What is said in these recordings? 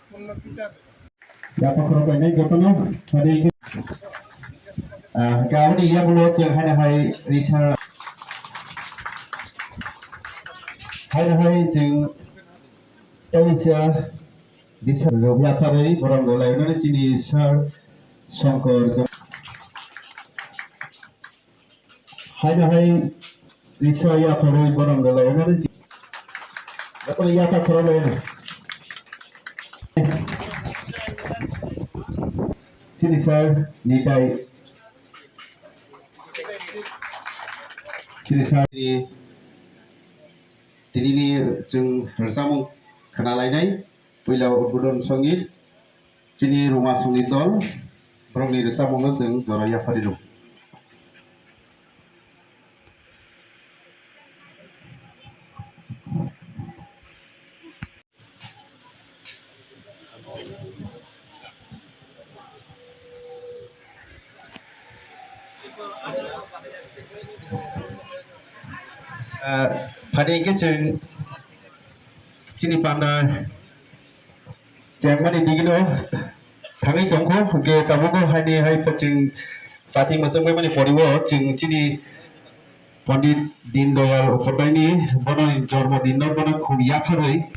Dapat berapa ini jatuhnya hari ini? Kau ni ya belum cek hari Richard. Hari ceng Asia Richard Robia hari orang golai mana sini Sir Songkor. Hari Richard ya hari orang golai mana sini. Dapat ya tak problem. Sini Sir Nikai. Sini Sir Tinini jeng bersama kenalainya, pulau budon songit, sini rumah songit dol, orang ni bersama jeng joraya paridu. Pada ini jeng sini pandai jangan ini gino tangi dongko ke kamu ko hai pecing saat ini masuk memang poriwo jeng sini Pandit Deen Dayal Upadhyay ni bono jormo dinno bono kuliah hari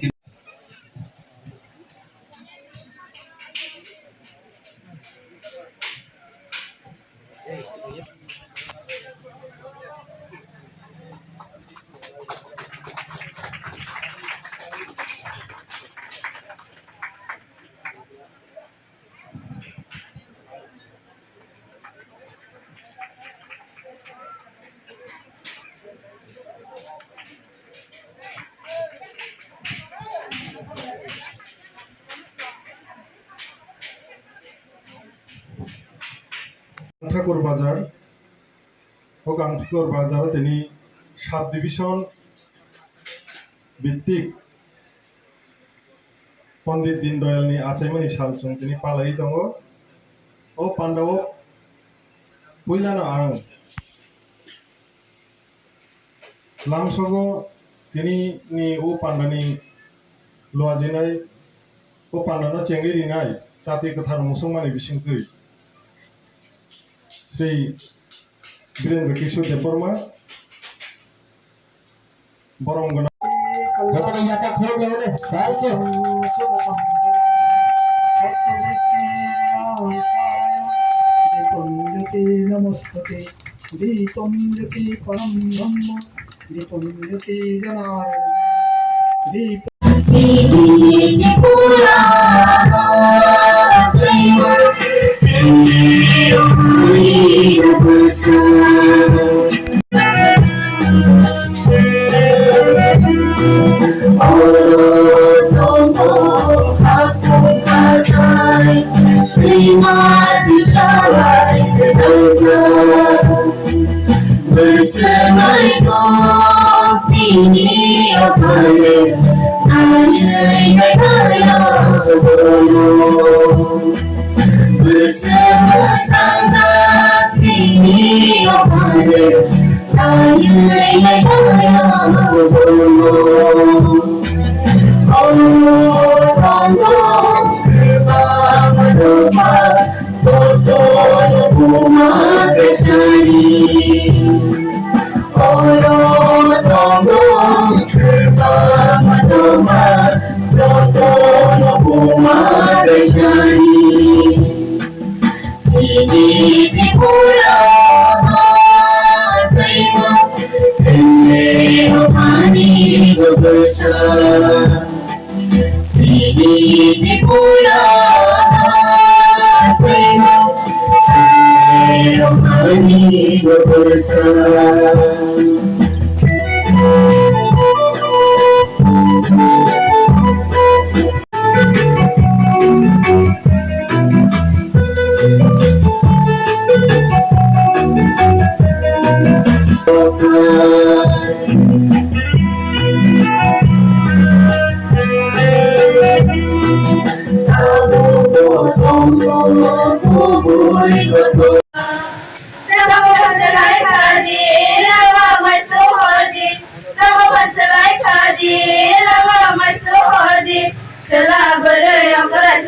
ঠাকুর বাজার ও গাংঠুকর বাজারে তিনি 7 division ভিত্তিক পণ্ডিত দীনদয়ালনি আচাইমানি সালসুং তিনি পালাই দङ ও পাণ্ডব পুইলানো আং লাংসগো তিনি ni ও পান্ডানি লওয়াজিনাই ও পান্ডানো চেঙ্গিরিনাই জাতি गोथार मुसुंमानि बिसिंतै Sri Birendra Kishore Devarma Borong Gana Japa ni yata khol le le sai ke Dipunjati namostate Dipunjati param brahma Dipunjati janarana Siddhi Purana Saiva Sindhyo Sa mga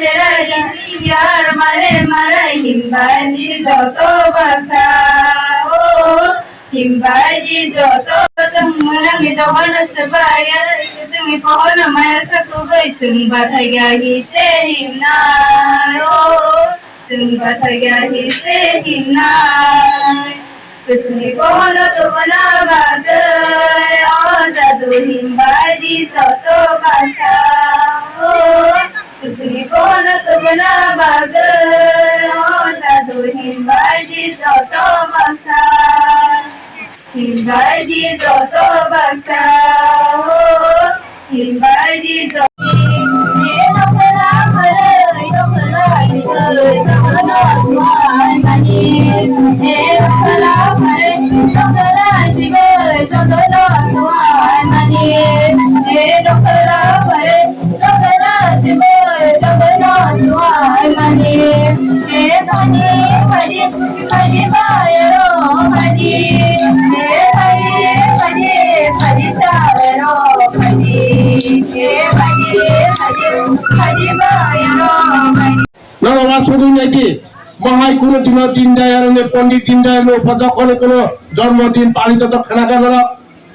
यार मारे मारे हिमबाजी जतो बसा ओ हिमबाजी जतो तंग मलंग जवन सबाया जोंनि पहन माया सकुबै जों बाथाया हिसे हिमना ओ जों बाथाया हिसे हिमना गोसोनि पहन तबना बागै अ जादु हिमबाजी जतो बसा ओ गोसोनि पहन तबना बागै अ जादु हिमबाजी जतो बसा हिमबाजी जतो बसा ओ हिमबाजी जतो ये नखला फरै नखला जिगै जगन सुहाय मानि ये नखला फरै नखला जिगै जगन सुहाय मानि ये नखला फरै नखला जिगै जगन सुहाय मानि ये भानि भानि भानि बायरो भानि ये भानि भानि भानि सायरो भानि ये भानि भानि भानि बायरो भानि নানা শুধু নাকি মহাই কোনো দিন দীনদয়াল পণ্ডিত দীনদয়াল উপাধ্যায় কোনো জন্মদিন পালিত দক্ষিণা কেন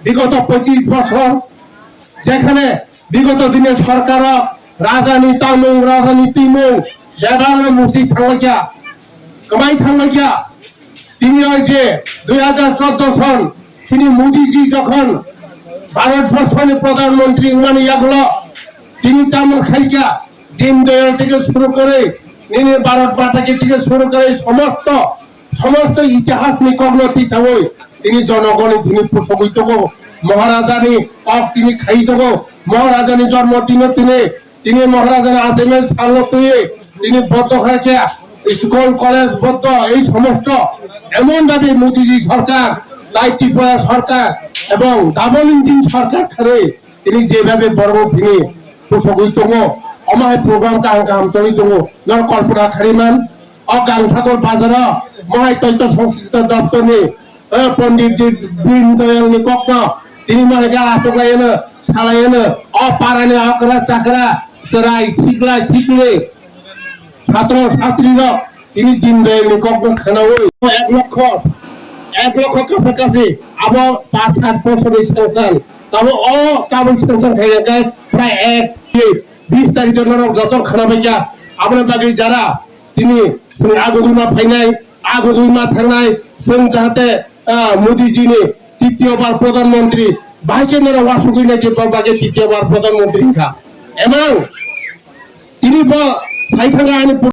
বিগত 25 বছর যেখানে বিগত দিনে সরকার রাজনীতি মুং যেভাবে মুসি থাঙ্গা কমাই থাঙ্গা তিনি ওই যে 2014 সন তিনি মোদিজি যখন ভারতবর্ষের প্রধানমন্ত্রী মানে এগুলো তিনি তেমন খাইকা দীনদয়াল থেকে শুরু করে ভারত মাতাকে থেকে শুরু করে সমস্ত ইতিহাস নিকগ্নতি চাবই তিনি জনগণ তিনি প্রসবিত মহারাজানি তিনি খাইত মহারাজানি জন্মদিন তিনি মহারাজানি আজমের সালো তিনি বদ্ধ হয়েছে স্কুল কলেজ বদ্ধ এই সমস্ত এমন ভাবে মোদীজি সরকার ত্রিপুরা সরকার এবং ডাবল ইঞ্জিন সরকার খারে তিনি যেভাবে বড় তিনি প্রসবিত অমায় প্রোগ্রাম কাম চলি দङ নর কল্পনা খারিমান গাংঠাকর বাজার মহাই তথ্য সংস্কৃতি দপ্তরনি পণ্ডিত দীনদয়ালনি কক্ষ তিনি মানেগা আসলাयनो सालायनो পারানি আকরা চাকরা সরাই শিখলে ছাত্র ছাত্রীরা তিনি দীনদয়ালনি কক্ষ খানাও 1 লক্ষ কাছাকাছি আবার 5-7 বছরের সংসার তবে কাবুল সংসার খাইলে প্রায় 20 তারিখ জন্য যত খানা বেচা আপনার বাকি যারা তিনি আগরুমা ফাইনাই আগরুমা থানাই जों जाहाते मोदीजीनि তৃতীয়বার প্রধানমন্ত্রী ভাইচেন্দ্র ওয়াসুকি নাকি বাকি তৃতীয়বার প্রধানমন্ত্রী এবং তিনি সাইথাঙ্গা